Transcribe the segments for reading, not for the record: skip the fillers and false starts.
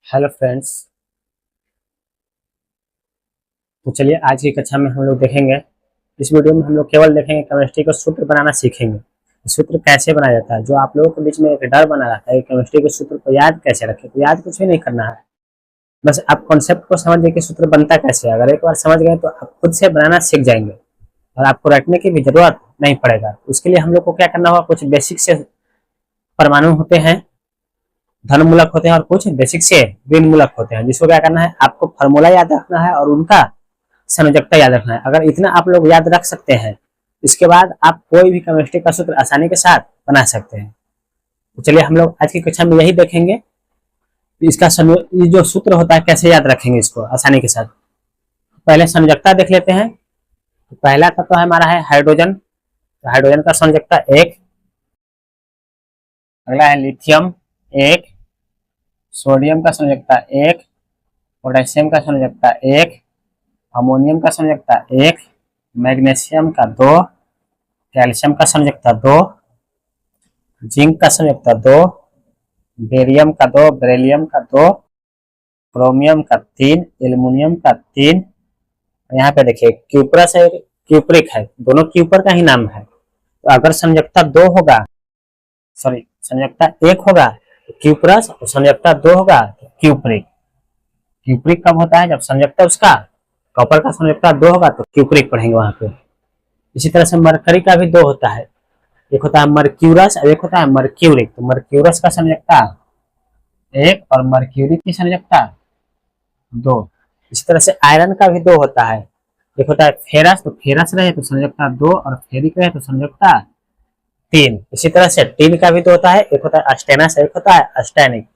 Hello friends. तो चलिए आज की कक्षा में हम लोग देखेंगे। इस वीडियो में हम लोग केवल देखेंगे केमिस्ट्री का सूत्र बनाना सीखेंगे। सूत्र कैसे बनाया जाता है, जो आप लोगों के बीच में एक डर बना रहता है केमिस्ट्री के सूत्र को याद कैसे रखें। तो याद कुछ भी नहीं करना है, बस आप कॉन्सेप्ट को समझिए कि सूत्र बनता कैसे है। अगर एक बार समझ गए तो आप खुद से बनाना सीख जाएंगे और आपको रटने की भी जरूरत नहीं पड़ेगा। उसके लिए हम लोग को क्या करना होगा, कुछ बेसिक से परमाणु होते हैं, धन मूलक होते हैं, और कुछ बेसिक से ऋण मूलक होते हैं, जिसको क्या करना है, आपको फार्मूला याद रखना है और उनका संयोजकता याद रखना है। अगर इतना आप लोग याद रख सकते हैं, इसके बाद आप कोई भी केमिस्ट्री का सूत्र आसानी के साथ बना सकते हैं। तो चलिए हम लोग आज की कक्षा में यही देखेंगे, इसका ये जो सूत्र होता है कैसे याद रखेंगे इसको आसानी के साथ। पहले संयोजकता देख लेते हैं। तो पहला तत्व तो हमारा है हाइड्रोजन। तो हाइड्रोजन का संयोजकता 1। अगला है लिथियम 1। सोडियम का संयोजकता 1। पोटेशियम का संयोजकता 1। अमोनियम का संयोजकता 1। मैग्नीशियम का 2। कैल्शियम का संयोजकता 2। जिंक का संयोजकता 2। बेरियम का 2। बेरिलियम का 2। क्रोमियम का 3। एल्युमिनियम का 3। यहाँ पे देखिए क्यूप्रस है, क्यूप्रिक है, दोनों क्यूपर का ही नाम है। तो अगर संयोजकता 2 होगा, सॉरी संयोजकता 1 होगा तो क्यूप्रस, और संयोजकता 2 होगा तो क्यूप्रिक। क्यूप्रिक कब होता है, जब संयोजकता उसका कॉपर का संयोजकता 2 होगा तो क्यूप्रिक पढ़ेंगे वहां पे। इसी तरह से मरकरी का भी 2 होता है, एक होता है मर्क्यूरस और एक होता है मर्क्यूरिक। तो मर्क्यूरस का संयोजकता 1 और मर्क्यूरी की संयोजकता 2। इसी तरह से आयरन का भी 2 होता है, एक होता है फेरस, तो फेरस रहे तो संयोजकता 2 और फेरिक रहे तो संयोजकता 3। इसी तरह से टीन का भी 2 होता है, एक होता है अस्टेनस, एक होता है अस्टैनिक।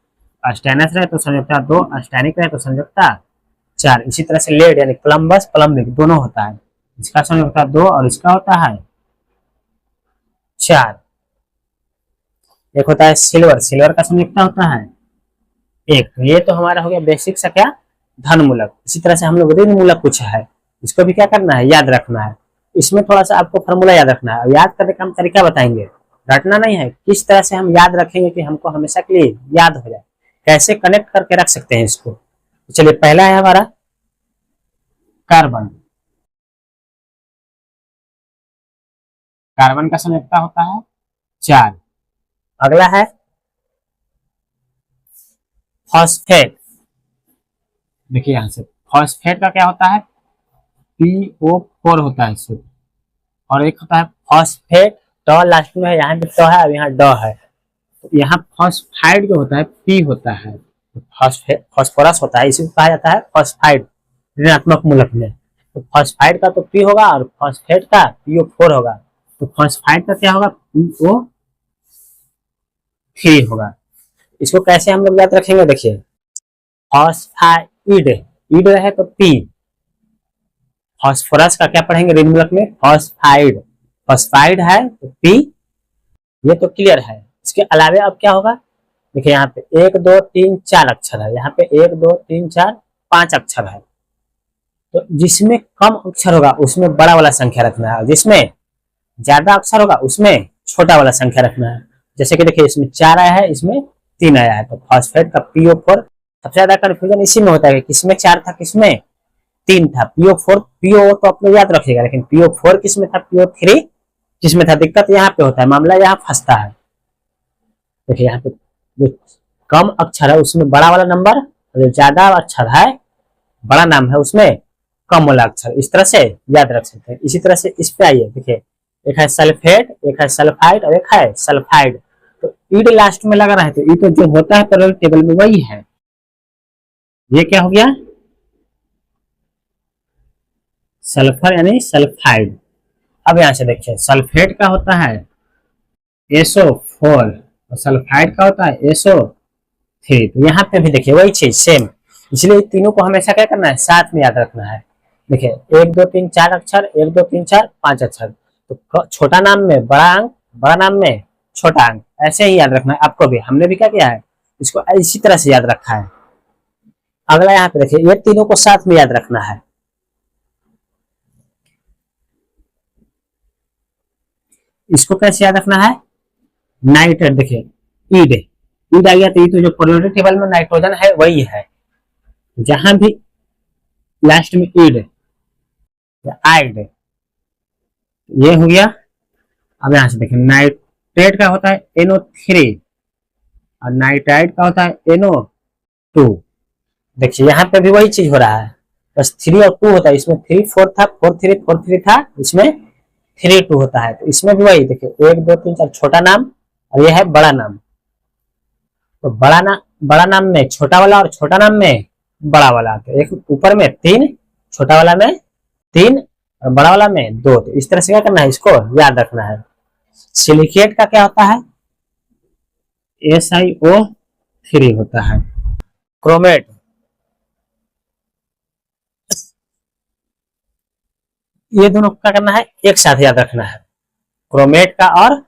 अस्टेनस रहे तो संयोजकता 2, अस्टैनिक रहे तो संयोजकता 4। इसी तरह से लेड यानी कोलंबस प्लम्बिक दोनों होता है, इसका संयोजकता 2 और इसका होता है 4। एक होता है सिल्वर, सिल्वर का संयोजकता होता है 1। तो ये तो हमारा हो गया बेसिक सा क्या, धन मूलक। इसी तरह से हम लोग ऋण मूलक कुछ है, इसको भी क्या करना है, याद रखना है। इसमें थोड़ा सा आपको फॉर्मूला याद रखना है, याद करने का हम तरीका बताएंगे, रटना नहीं है। किस तरह से हम याद रखेंगे कि हमको हमेशा के लिए याद हो जाए, कैसे कनेक्ट करके रख सकते हैं इसको। तो चलिए पहला है हमारा कार्बन। कार्बन का संयोजकता होता है 4। अगला है फॉस्फेट। देखिए यहां से फॉस्फेट का क्या होता है, PO4 होता है शुद्ध, और एक होता है फॉस्फेट, ट लास्ट में है, यहाँ पे ट है और यहाँ ड है। तो यहाँ फॉस्फाइड जो होता है P होता है, फॉस्फेट फॉस्फोरस होता है, इसी को कहा जाता है फॉस्फाइड ऋणात्मक मूलक में। तो फॉस्फाइड का तो P होगा और फॉस्फेट का PO4 होगा। तो फॉस्फाइड का क्या होगा, PO3 होगा। इसको कैसे हम लोग याद रखेंगे, देखिए फॉस्फाइड, ईड रहे तो P। फॉस्फोरस का क्या पढ़ेंगे ऋण मूलक में, फॉस्फाइड, फॉस्फाइड है तो P, ये तो क्लियर है। इसके अलावे अब क्या होगा, देखिए यहाँ पे 1 2 3 4 अक्षर है, यहाँ पे 1 2 3 4 5 अक्षर है। तो जिसमें कम अक्षर होगा उसमें बड़ा वाला संख्या रखना है, जिसमें ज्यादा अक्षर होगा उसमें छोटा वाला संख्या रखना है। जैसे कि देखिए इसमें 4 आया है, इसमें 3 आया है, तो फॉस्फेट का PO4। सबसे ज्यादा कंफ्यूजन इसी में होता है कि किसमें 4 था किसमें 3 था। PO4 PO तो आप लोग याद रखिएगा, लेकिन PO4 किसमें था, PO3 किसमें था। दिक्कत यहाँ पे होता है, मामला यहाँ फंसता है। देखिए यहाँ पे जो कम अक्षर है उसमें बड़ा वाला नंबर, और जो ज्यादा अक्षर है बड़ा नाम है उसमें कम वाला अक्षर। इस तरह से याद रख सकते हैं। इसी तरह से इस पे आइए, देखिए एक है सल्फेट, एक है सल्फाइड और एक है सल्फाइड। तो ईड लास्ट में लगा रहा है, तो ईड तो जो होता है पीरियोडिक टेबल में वही है। ये क्या हो गया, सल्फर यानी सल्फाइड। अब यहां से देखिए सल्फेट का होता है SO4 और सल्फाइड का होता है SO3। तो यहाँ पे भी देखिए वही चीज सेम, इसलिए तीनों को हमेशा क्या करना है, साथ में याद रखना है। देखिए 1 2 3 4 अक्षर, 1 2 3 4 5 अक्षर। तो छोटा नाम में बड़ा अंक, बड़ा नाम में छोटा अंक, ऐसे ही याद रखना है आपको भी। हमने भी क्या किया है, इसको इसी तरह से याद रखा है। अगला यहाँ पे देखिए ये तीनों को साथ में याद रखना है। इसको कैसे याद रखना है, नाइट्रेट, देखिए ईड, ईड आ गया तो ये तो जो पीरियोडिक टेबल में नाइट्रोजन है वही है, जहां भी लास्ट में ईड या आइड, ये हो गया। अब यहां से देखिए नाइट्रेट का होता है NO3 और नाइट्राइड का होता है NO2। देखिए यहाँ पे भी वही चीज हो रहा है, बस 3 और 2 होता है, इसमें 3 4 था, 4 3 4 3 था, इसमें 3 2 होता है। तो इसमें भी वही देखिए 1 2 3 4 छोटा नाम और यह है बड़ा नाम। तो बड़ा नाम में छोटा वाला और छोटा नाम में बड़ा वाला, तो एक ऊपर में 3, छोटा वाला में 3 और बड़ा वाला में 2। तो इस तरह से क्या करना है, इसको याद रखना है। सिलिकेट का क्या होता है, SiO3 होता है। क्रोमेट, ये दोनों क्या करना है, एक साथ याद रखना है, क्रोमेट का और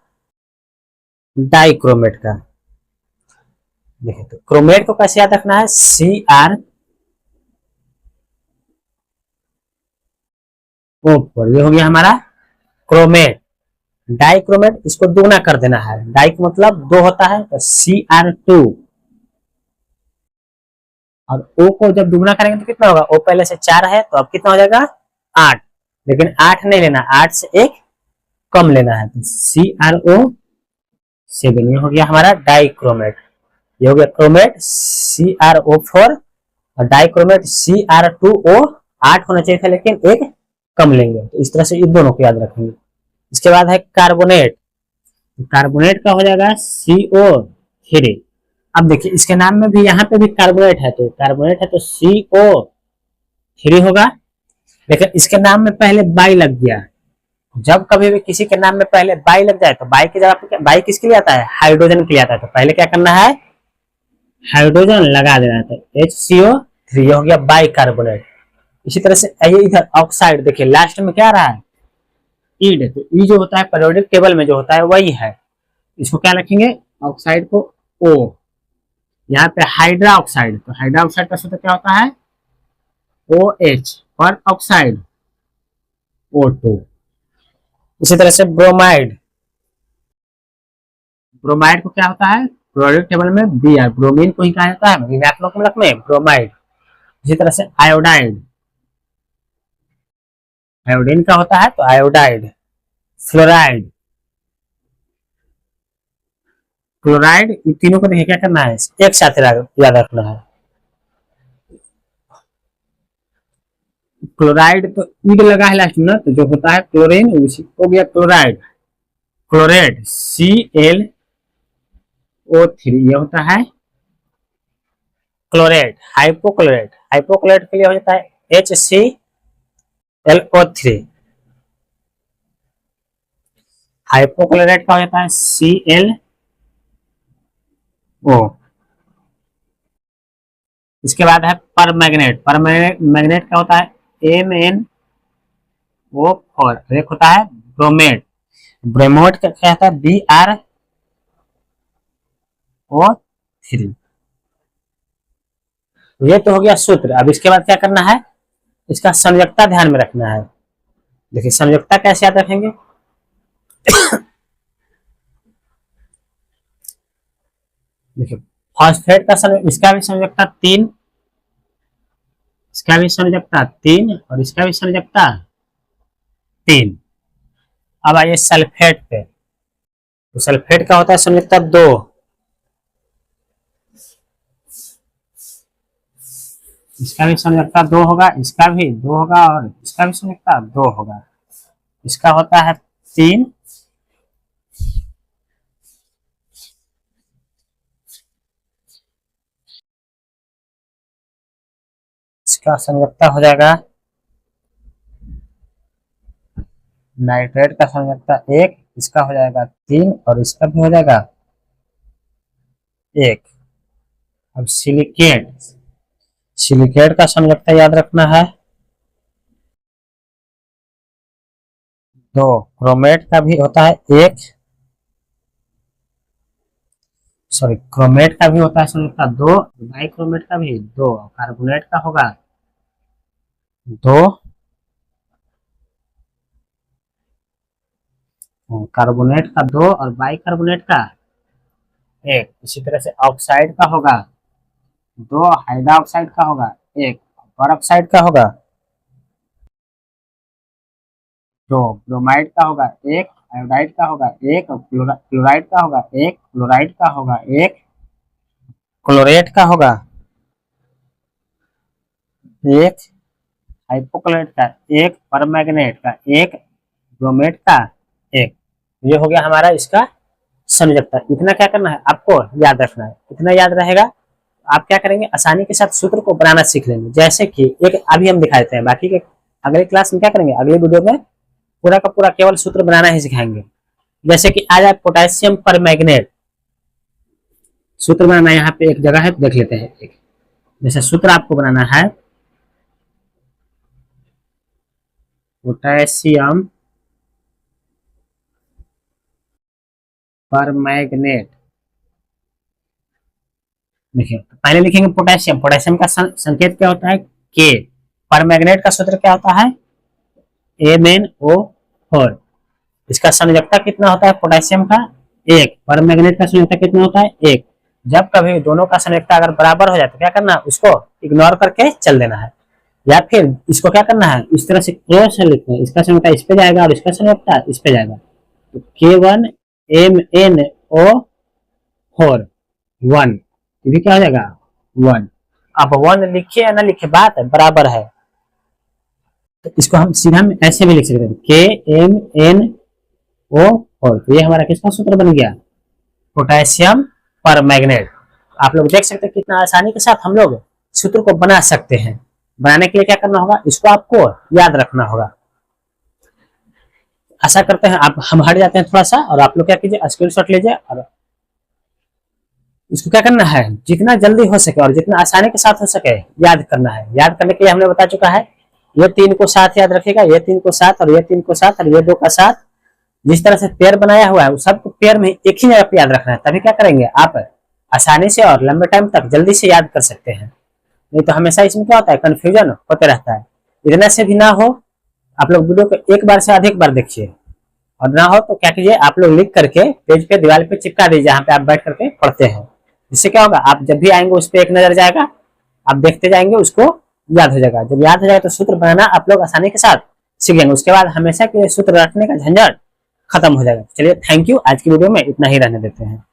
डाइक्रोमेट का। देखिए तो क्रोमेट को कैसे याद रखना है, CrO4, ये हो गया हमारा क्रोमेट। डाइक्रोमेट, इसको दुगना कर देना है, डाइक मतलब 2 होता है तो Cr2, और O को जब दुगना करेंगे तो कितना होगा, O पहले से 4 है तो अब कितना हो जाएगा 8, लेकिन 8 नहीं लेना, 8 से एक कम लेना है, तो CrO7, ये हो गया हमारा डाइक्रोमेट। ये हो गया क्रोमेट CrO4 और डाइक्रोमेट Cr2O। 8 होना चाहिए था लेकिन एक कम लेंगे, तो इस तरह से इन दोनों को याद रखेंगे। इसके बाद है कार्बोनेट, कार्बोनेट का हो जाएगा CO3। अब देखिए इसके नाम में भी यहाँ पे भी कार्बोनेट है, तो कार्बोनेट है तो CO3 होगा, लेकिन इसके नाम में पहले बाई लग गया। जब कभी भी किसी के नाम में पहले बाई लग जाए तो बाई की जगह बाई किसके लिए आता है, हाइड्रोजन के लिए आता है, तो पहले क्या करना है, हाइड्रोजन लगा देना है, तो HCO3 हो गया बाई कार्बोनेट। इसी तरह से आइए इधर ऑक्साइड, देखिए लास्ट में क्या रहा है, ईड, तो ई जो होता है पीरियोडिक टेबल में जो होता है वही है, इसको क्या रखेंगे, ऑक्साइड को O। यहाँ पे हाइड्रा ऑक्साइड, तो हाइड्रा ऑक्साइड का सूत्र क्या होता है, OH पर ऑक्साइड O2। इसी तरह से ब्रोमाइड, ब्रोमाइड को क्या होता है, पीरियोडिक टेबल में Br, ब्रोमीन को ही कहा जाता है ऋणात्मक मूलक में ब्रोमाइड। इसी तरह से आयोडाइड, आयोडीन का होता है तो आयोडाइड। फ्लोराइड, क्लोराइड, इन तीनों को देखिए क्या करना है, एक साथ याद रखना है। क्लोराइड तो ईड लगा है लास्ट में ना, तो जो होता है क्लोरीन उसी हो गया क्लोराइड। क्लोरेट ClO3, ये होता है क्लोरेट। हाइपोक्लोरेट, हाइपोक्लोरेट के लिए हो जाता है HClO3। हाइपोक्लोरेट का हो जाता है ClO। इसके बाद है परमैग्नेट, परमैग्नेट का होता है MnO4, एक होता है ब्रोमेट, ब्रोमोट का क्या होता है BrO3। ये तो हो गया सूत्र। अब इसके बाद क्या करना है, इसका संयोजकता ध्यान में रखना है। देखिए संयोजकता कैसे याद रखेंगे, देखिए फॉस्फेट का इसका भी संयोजकता 3, इसका भी संयोजकता 3 और इसका भी संयोजकता 3। अब आइए सल्फेट पे, तो सल्फेट का होता है संयोजकता 2, इसका भी संयोजकता 2 होगा, इसका भी 2 होगा और इसका भी संयोजकता 2 होगा। इसका होता है 3, इसका संयोजकता हो जाएगा, नाइट्रेट का संयोजकता 1, इसका हो जाएगा 3 और इसका भी हो जाएगा 1। अब सिलिकेट, सिलिकेट का संयोजकता याद रखना है 2, क्रोमेट का भी होता है 1, सॉरी क्रोमेट का भी होता है संयोजकता 2, डाइक्रोमेट का भी 2, कार्बोनेट का होगा 2, कार्बोनेट का 2 और बाइकार्बोनेट का एक। इसी तरह से ऑक्साइड का होगा 2, हाइड्रोक्साइड का होगा 1, पेरोक्साइड का होगा 2, ब्रोमाइड का होगा 1, आयोडाइड का होगा 1, क्लोराइड का होगा 1, क्लोराइड का होगा 1, क्लोरेट का होगा 1, हाइपोक्लोराइट का 1, परमैंगनेट का 1, ब्रोमेट का 1। ये हो गया हमारा इसका संयोजकता। इतना क्या करना है आपको याद रखना है। इतना याद रहेगा आप क्या करेंगे, आसानी के साथ सूत्र को बनाना सीख लेंगे। जैसे कि एक अभी हम दिखा देते हैं, बाकी के अगले क्लास में क्या करेंगे, अगले वीडियो में पूरा का पूरा केवल सूत्र बनाना ही सिखाएंगे। जैसे कि आज आप पोटेशियम पर मैग्नेट सूत्र बनाना, यहाँ पे एक जगह है देख लेते हैं। एक जैसे सूत्र आपको बनाना है पोटेशियम पर मैग्नेट। देखिए पहले लिखेंगे पोटेशियम, पोटेशियम का संकेत क्या होता है के। पर मैग्नेट का सूत्र क्या होता है MnO4। इसका संयोजकता कितना होता है पोटेशियम का 1, पर मैग्नेट का संयोजकता कितना होता है 1। जब कभी दोनों का संयोजकता अगर बराबर हो जाए तो क्या करना है, उसको इग्नोर करके चल देना है, या फिर इसको क्या करना है इस तरह से क्रॉस लिखना है। इसका संयोजकता इस पे जाएगा और इसका संयोजकता इस पे जाएगा, तो K1MnO4 1, ये क्या हो जाएगा 1। अब 1 लिखे या ना लिखे बात है बराबर है, तो इसको हम सीधा में ऐसे भी लिख सकते हैं KMnO4। तो ये हमारा किसका सूत्र बन गया, पोटेशियम पर मैग्नेट। आप लोग देख सकते हैं कितना आसानी के साथ हम लोग सूत्र को बना सकते हैं। बनाने के लिए क्या करना होगा, इसको आपको याद रखना होगा। आशा करते हैं आप हम हट जाते हैं थोड़ा सा, और आप लोग क्या कीजिए स्क्रीनशॉट लीजिए और इसको क्या करना है जितना जल्दी हो सके और जितना आसानी के साथ हो सके याद करना है। याद करने के लिए हमने बता चुका है, ये 3 को साथ याद रखेगा, ये 3 को साथ, और ये 3 को साथ, और ये 2 का साथ। जिस तरह से पेयर बनाया हुआ है वो सबको पेयर में एक ही जगह पे याद रखना है, तभी क्या करेंगे आप आसानी से और लंबे टाइम तक जल्दी से याद कर सकते हैं। नहीं तो हमेशा इसमें क्या होता है कंफ्यूजन होते रहता है। इतना से भी ना हो, आप लोग वीडियो को एक बार से अधिक बार देखिए, और ना हो तो क्या कीजिए आप लोग लिख करके पेज पे दीवार पे चिपका दीजिए जहाँ पे आप बैठ करके पढ़ते हैं। इससे क्या होगा, आप जब भी आएंगे उस पर एक नजर जाएगा, आप देखते जाएंगे, उसको याद हो जाएगा। जब याद हो जाएगा तो सूत्र बनाना आप लोग आसानी के साथ सीख जाएंगे। उसके बाद हमेशा के सूत्र रखने का झंझट खत्म हो जाएगा। चलिए थैंक यू, आज की वीडियो में इतना ही रहने देते हैं।